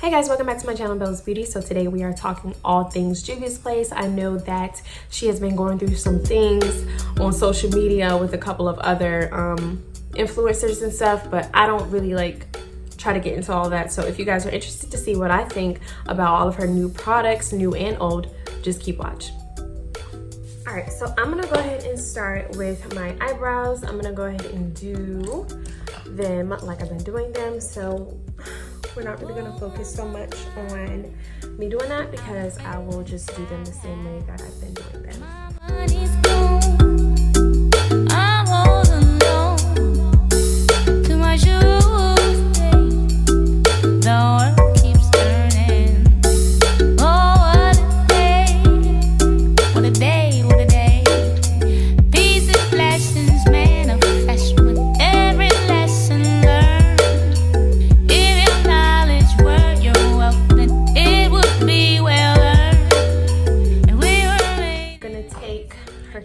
Hey guys, welcome back to my channel, Belle's Beauty. So today we are talking all things Juvia's Place. I know that she has been going through some things on social media with a couple of other influencers and stuff, but I don't really try to get into all that. So if you guys are interested to see what I think about all of her new products, new and old, just keep watch. All right, so I'm gonna go ahead and start with my eyebrows. I'm gonna go ahead and do them like I've been doing them. So we're not really gonna focus so much on me doing that because I will just do them the same way that I've been doing them.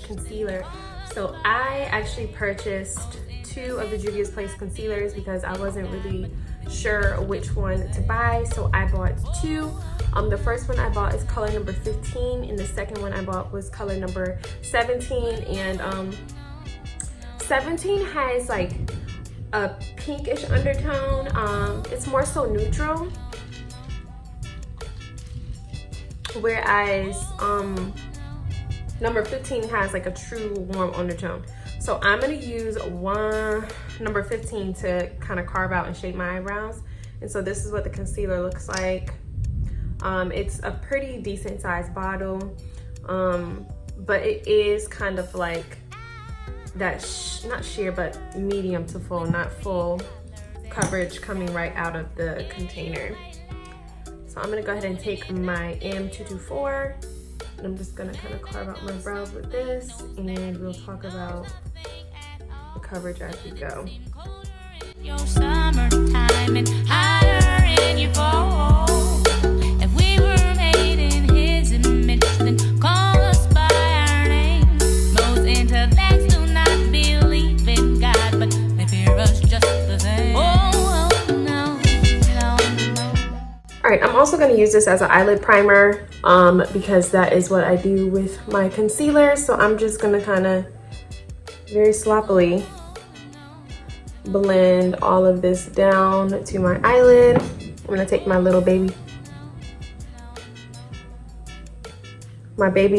Concealer. So I actually purchased two of the Juvia's Place concealers because I wasn't really sure which one to buy, so I bought two. The first one I bought is color number 15 and the second one I bought was color number 17. And 17 has like a pinkish undertone. It's more so neutral, whereas number 15 has like a true warm undertone. So I'm gonna use number 15 to kind of carve out and shape my eyebrows. And so this is what the concealer looks like. It's a pretty decent sized bottle, but it is kind of like that, not sheer, but medium to full, not full coverage coming right out of the container. So I'm gonna go ahead and take my M224. I'm just gonna kind of carve out my brows with this, and we'll talk about the coverage as we go. Your summertime and higher in your fall. If we were made in his image, then call us by our name. Most intellects do not believe in God, but they fear us just the same. Oh, no, no, no. All right, I'm also gonna use this as an eyelid primer. Because that is what I do with my concealer. So I'm just gonna kind of very sloppily blend all of this down to my eyelid. I'm gonna take my little baby,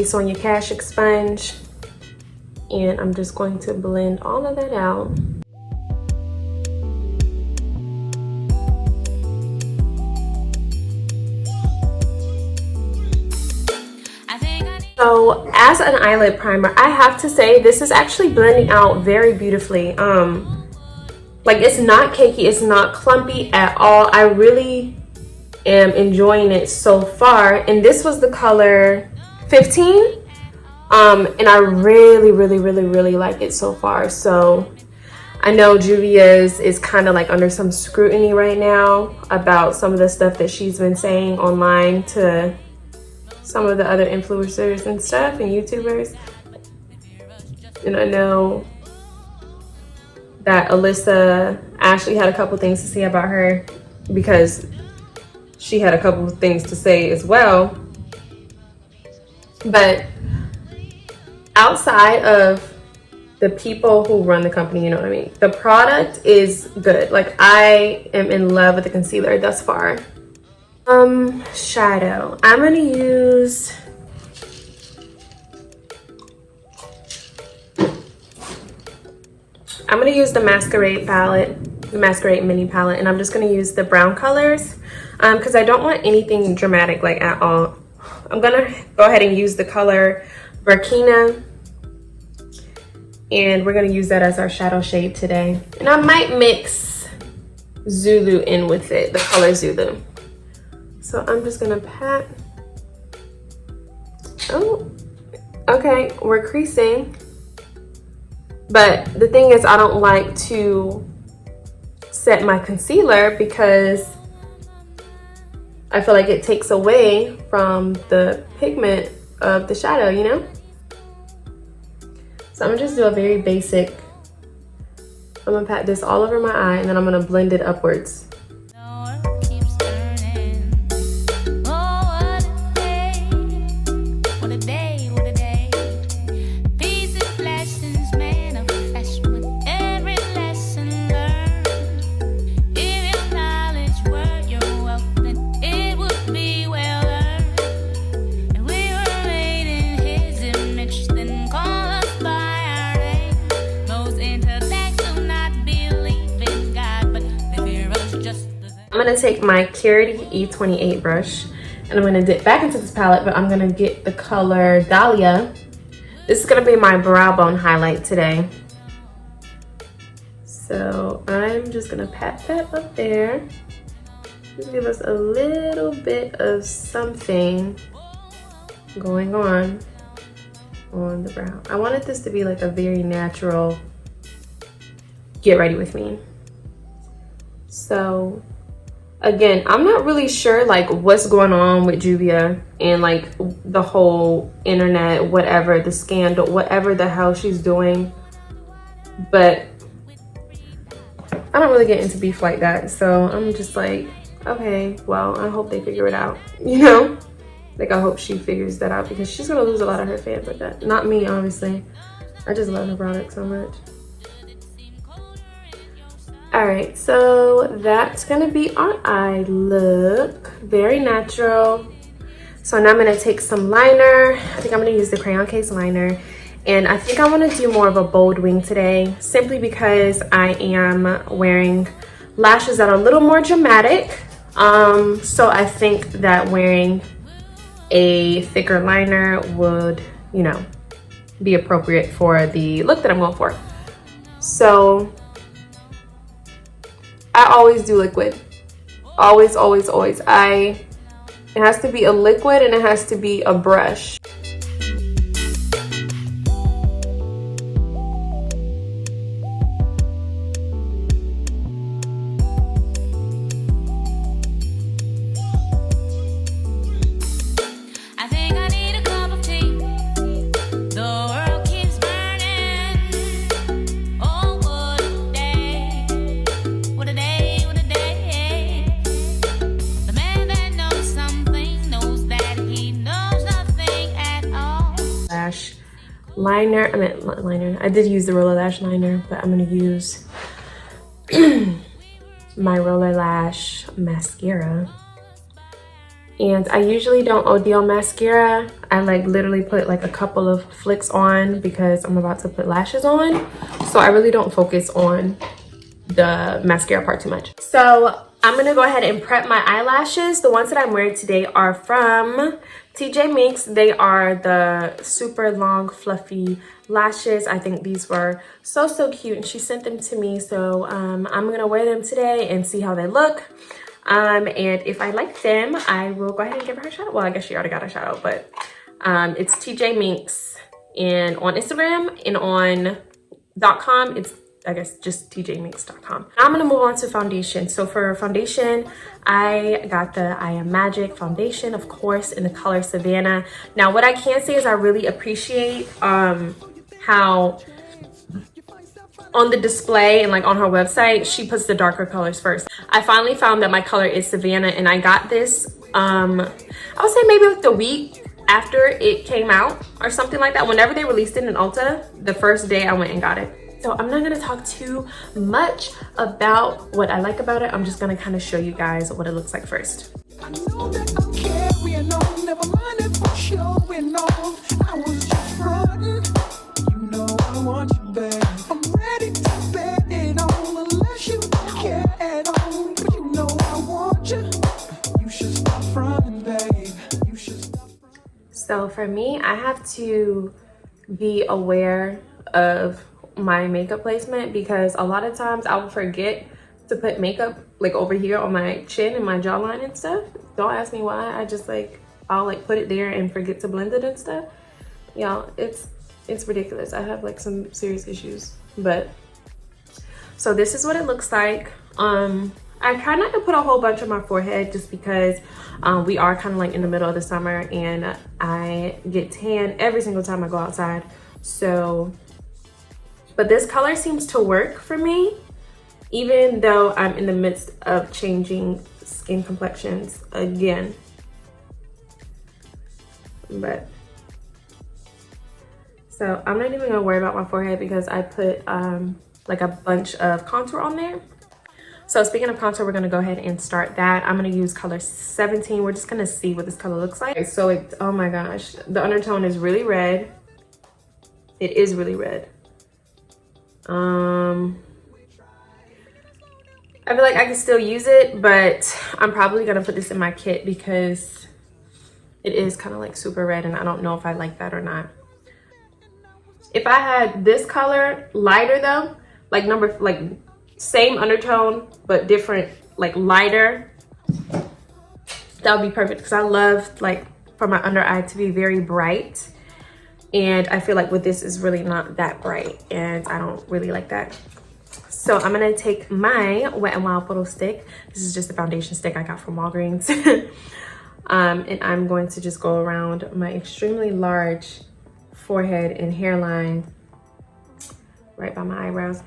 Sonia Kashuk sponge, and I'm just going to blend all of that out. So as an eyelid primer, I have to say this is actually blending out very beautifully. Like, it's not cakey, it's not clumpy at all. I really am enjoying it so far. And this was the color 15. And I really like it so far. So I know Juvia's is kind of like under some scrutiny right now about some of the stuff that she's been saying online to some of the other influencers and stuff and YouTubers. And I know that Alyssa Ashley had a couple things to say about her because she had a couple of things to say as well. But outside of the people who run the company, you know what I mean, the product is good. Like, I am in love with the concealer thus far. Shadow. I'm gonna use the Masquerade palette, the Masquerade mini palette, and I'm just gonna use the brown colors because I don't want anything dramatic like at all. I'm gonna go ahead and use the color Burkina, and we're gonna use that as our shadow shade today. And I might mix Zulu in with it, the color Zulu. So I'm just gonna pat. Oh, okay, we're creasing. But the thing is, I don't like to set my concealer because I feel like it takes away from the pigment of the shadow, you know? So I'm gonna just do a very basic, I'm gonna pat this all over my eye and then I'm gonna blend it upwards. The world keeps turning. gonna take my Clarity E28 brush and I'm gonna dip back into this palette, but I'm gonna get the color Dahlia. This is gonna be my brow bone highlight today. So I'm just gonna pat that up there. Just give us a little bit of something going on the brow. I wanted this to be like a very natural get ready with me. So again, I'm not really sure like what's going on with Juvia and like the whole internet, whatever, the scandal, whatever the hell she's doing, but I don't really get into beef like that. So I'm just like, okay, well, I hope they figure it out, you know? Like, I hope she figures that out because she's gonna lose a lot of her fans like that. Not me, obviously. I just love her product so much. All right, so that's gonna be our eye look. Very natural. So now I'm gonna take some liner. I think I'm gonna use the Crayon Case liner. And I think I wanna do more of a bold wing today, simply because I am wearing lashes that are a little more dramatic. So I think that wearing a thicker liner would, you know, be appropriate for the look that I'm going for. So I always do liquid. Always, always, always. It has to be a liquid and it has to be a brush. Liner. I did use the Roller Lash liner, but I'm gonna use my Roller Lash mascara. And I usually don't OD on mascara. I like literally put like a couple of flicks on because I'm about to put lashes on. So I really don't focus on the mascara part too much. So I'm gonna go ahead and prep my eyelashes. The ones that I'm wearing today are from TJ Minx. They are the super long fluffy lashes. I think these were so cute and she sent them to me. So I'm gonna wear them today and see how they look. And if I like them, I will go ahead and give her a shout out. Well, I guess she already got a shout out, but it's TJ Minx and on Instagram, and on .com it's, I guess, just tjminx.com. Now I'm gonna move on to foundation. So for foundation, I got the I Am Magic foundation, of course, in the color Savanah. Now what I can say is I really appreciate how on the display and like on her website, she puts the darker colors first. I finally found that my color is Savanah, and I got this, I would say maybe like the week after it came out or something like that. Whenever they released it in Ulta, the first day I went and got it. So I'm not gonna talk too much about what I like about it. I'm just gonna kind of show you guys what it looks like first. I know that I'm carrying on, never mind it for showing off. I was just running. You know I want you, babe. I'm ready to bet it on, unless you don't care at all. But you know I want you. You should stop running, babe. You should stop running. So for me, I have to be aware of my makeup placement because a lot of times I will forget to put makeup like over here on my chin and my jawline and stuff. Don't ask me why. I just like, I'll like put it there and forget to blend it and stuff. Y'all, it's ridiculous. I have like some serious issues. But so this is what it looks like. I try not to put a whole bunch on my forehead just because we are kind of like in the middle of the summer and I get tan every single time I go outside. So, but this color seems to work for me, even though I'm in the midst of changing skin complexions again. But, so I'm not even gonna worry about my forehead because I put like a bunch of contour on there. So speaking of contour, we're gonna go ahead and start that. I'm gonna use color 17. We're just gonna see what this color looks like. So it, oh my gosh, the undertone is really red. It is really red. I feel like I can still use it, but I'm probably gonna put this in my kit because it is kind of like super red and I don't know if I like that or not. If I had this color lighter though, like same undertone but different, like lighter, that would be perfect because I love like for my under eye to be very bright, and I feel like with this is really not that bright and I don't really like that. So I'm gonna take my Wet n Wild photo stick. This is just a foundation stick I got from Walgreens. And I'm going to just go around my extremely large forehead and hairline right by my eyebrows.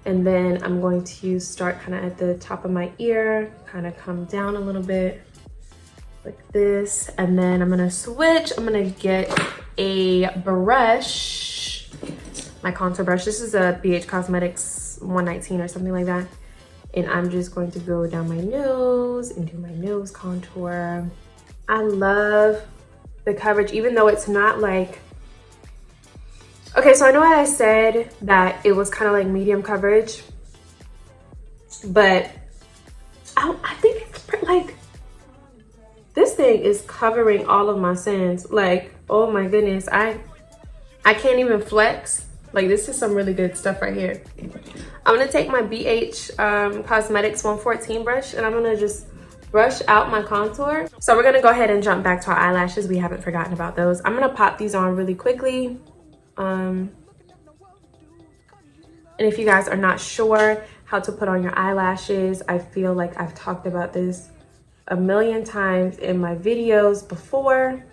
And then I'm going to start kind of at the top of my ear, kind of come down a little bit like this. And then I'm gonna switch. I'm gonna get a brush, my contour brush. This is a BH Cosmetics 119 or something like that. And I'm just going to go down my nose and do my nose contour. I love the coverage, even though it's not like, okay, so I know I said that it was kind of like medium coverage, but I think it's like, this thing is covering all of my sins. Like, oh my goodness, I can't even flex. Like, this is some really good stuff right here. I'm gonna take my BH Cosmetics 114 brush and I'm gonna just brush out my contour. So we're gonna go ahead and jump back to our eyelashes. We haven't forgotten about those. I'm gonna pop these on really quickly. And if you guys are not sure how to put on your eyelashes, I feel like I've talked about this a million times in my videos before.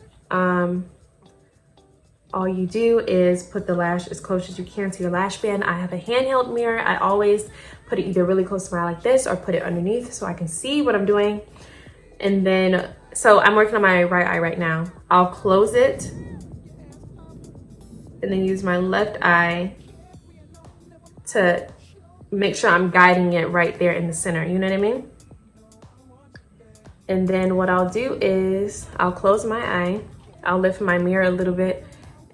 All you do is put the lash as close as you can to your lash band. I have a handheld mirror. I always put it either really close to my eye like this or put it underneath so I can see what I'm doing. And then, so I'm working on my right eye right now. I'll close it and then use my left eye to make sure I'm guiding it right there in the center. You know what I mean? And then what I'll do is I'll close my eye. I'll lift my mirror a little bit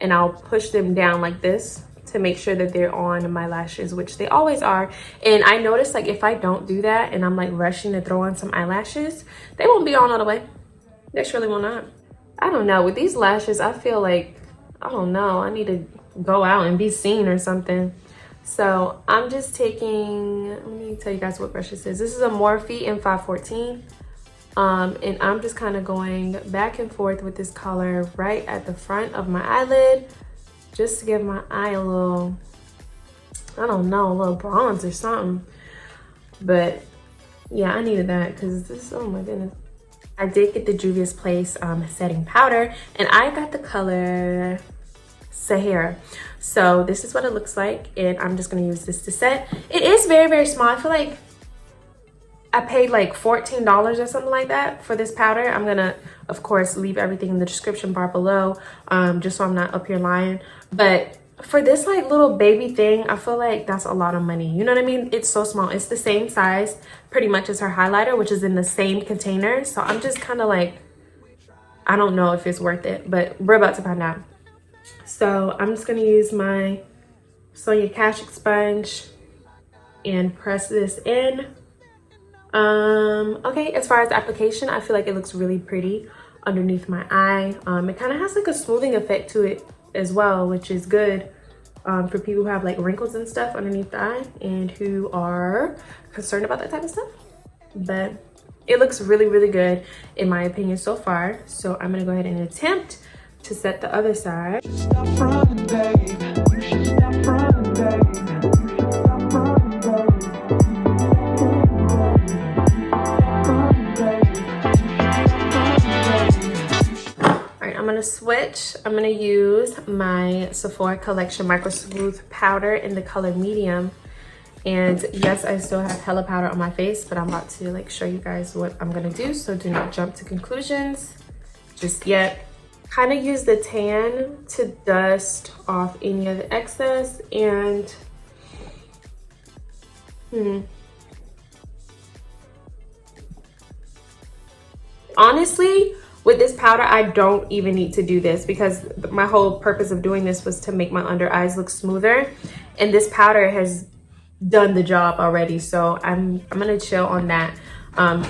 and I'll push them down like this to make sure that they're on my lashes, which they always are. And I notice like if I don't do that and I'm like rushing to throw on some eyelashes, they won't be on all the way. They surely will not. I don't know, with these lashes, I feel like, I don't know, I need to go out and be seen or something. So I'm just taking, let me tell you guys what brush this is. This is a Morphe M514. And I'm just kind of going back and forth with this color right at the front of my eyelid, just to give my eye a little, I don't know, a little bronze or something. But yeah, I needed that because this, oh my goodness. I did get the Juvia's Place setting powder, and I got the color Sahara. So this is what it looks like, and I'm just gonna use this to set. It is very, very small. I feel like I paid like $14 or something like that for this powder. I'm gonna, of course, leave everything in the description bar below, just so I'm not up here lying. But for this like little baby thing, I feel like that's a lot of money. You know what I mean? It's so small. It's the same size pretty much as her highlighter, which is in the same container. So I'm just kind of like, I don't know if it's worth it, but we're about to find out. So I'm just gonna use my Sonia Kashuk sponge and press this in. Okay, as far as application, I feel like it looks really pretty underneath my eye. It kind of has like a smoothing effect to it as well, which is good for people who have like wrinkles and stuff underneath the eye and who are concerned about that type of stuff. But it looks really, really good in my opinion so far. So I'm gonna go ahead and attempt to set the other side. I'm gonna switch. I'm gonna use my Sephora Collection Micro Smooth Powder in the color medium. And yes, I still have hella powder on my face, but I'm about to like show you guys what I'm gonna do. So do not jump to conclusions just yet. Kind of use the tan to dust off any of the excess, and honestly, with this powder, I don't even need to do this because my whole purpose of doing this was to make my under eyes look smoother. And this powder has done the job already. So I'm gonna chill on that.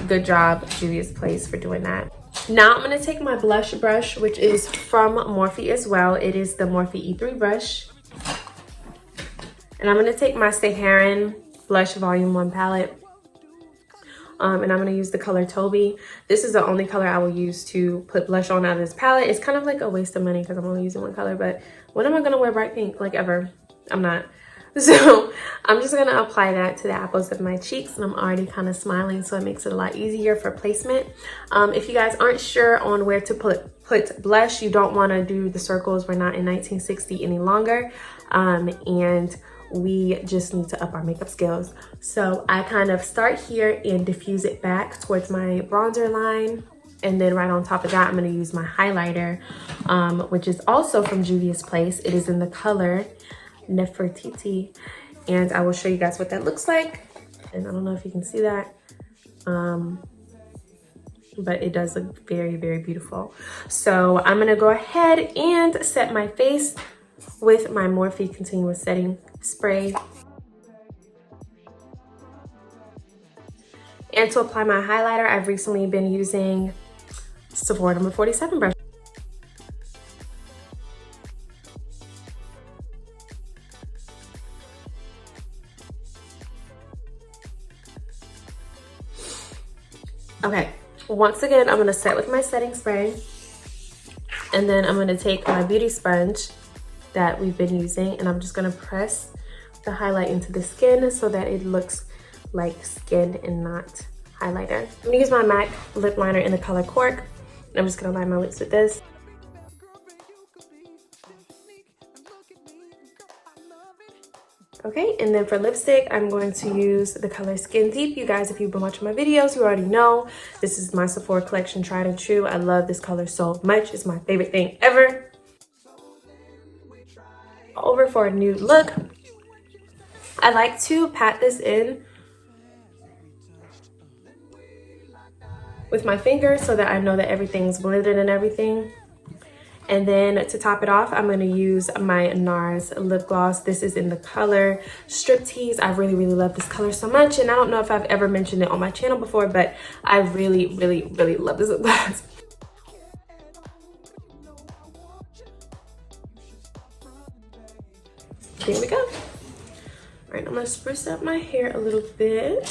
Good job, Juvia's Place, for doing that. Now I'm gonna take my blush brush, which is from Morphe as well. It is the Morphe E3 brush. And I'm gonna take my Saharan Blush Volume 1 palette. And I'm gonna use the color Toby. This is the only color I will use to put blush on out of this palette. It's kind of like a waste of money because I'm only using one color, but when am I gonna wear bright pink? Like, ever? I'm not. So I'm just gonna apply that to the apples of my cheeks, and I'm already kind of smiling, so it makes it a lot easier for placement. If you guys aren't sure on where to put blush, you don't wanna do the circles. We're not in 1960 any longer. And we just need to up our makeup skills. So I kind of start here and diffuse it back towards my bronzer line. And then right on top of that, I'm gonna use my highlighter, which is also from Juvia's Place. It is in the color Nefertitti. And I will show you guys what that looks like. And I don't know if you can see that. But it does look very, very beautiful. So I'm gonna go ahead and set my face with my Morphe Continuous Setting Spray. And to apply my highlighter, I've recently been using Sephora number 47 brush. Okay, once again, I'm gonna set with my setting spray. And then I'm gonna take my beauty sponge that we've been using, and I'm just gonna press the highlight into the skin so that it looks like skin and not highlighter. I'm gonna use my MAC lip liner in the color Cork, and I'm just gonna line my lips with this. Okay, and then for lipstick, I'm going to use the color Skin Deep. You guys, if you've been watching my videos, you already know this is my Sephora Collection Tried and True. I love this color so much. It's my favorite thing ever. Over for a nude look, I like to pat this in with my finger so that I know that everything's blended and everything. And then to top it off, I'm gonna use my NARS lip gloss. This is in the color Striptease. I really, really love this color so much. And I don't know if I've ever mentioned it on my channel before, but I really, really, really love this lip gloss. There we go. All right, I'm gonna spruce up my hair a little bit.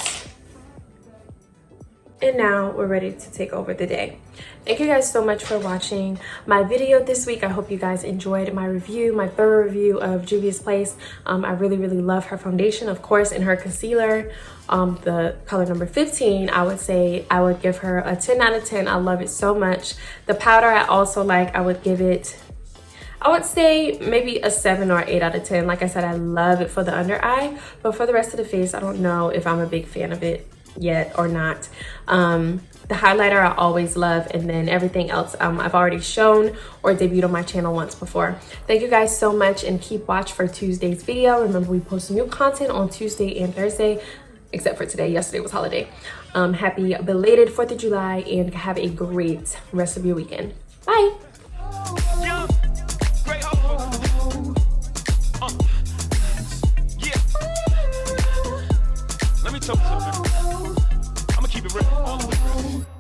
And now we're ready to take over the day. Thank you guys so much for watching my video this week. I hope you guys enjoyed my review, my thorough review of Juvia's Place. I really, really love her foundation, of course, and her concealer. The color number 15, I would say I would give her a 10 out of 10. I love it so much. The powder I also like. I would give it, I would say maybe a 7 or 8 out of 10. Like I said, I love it for the under eye, but for the rest of the face, I don't know if I'm a big fan of it yet or not. The highlighter I always love, and then everything else I've already shown or debuted on my channel once before. Thank you guys so much, and keep watch for Tuesday's video. Remember, we post new content on Tuesday and Thursday, except for today. Yesterday was holiday. Happy belated 4th of July, and have a great rest of your weekend. Bye. Let me tell you something. I'm gonna keep it real.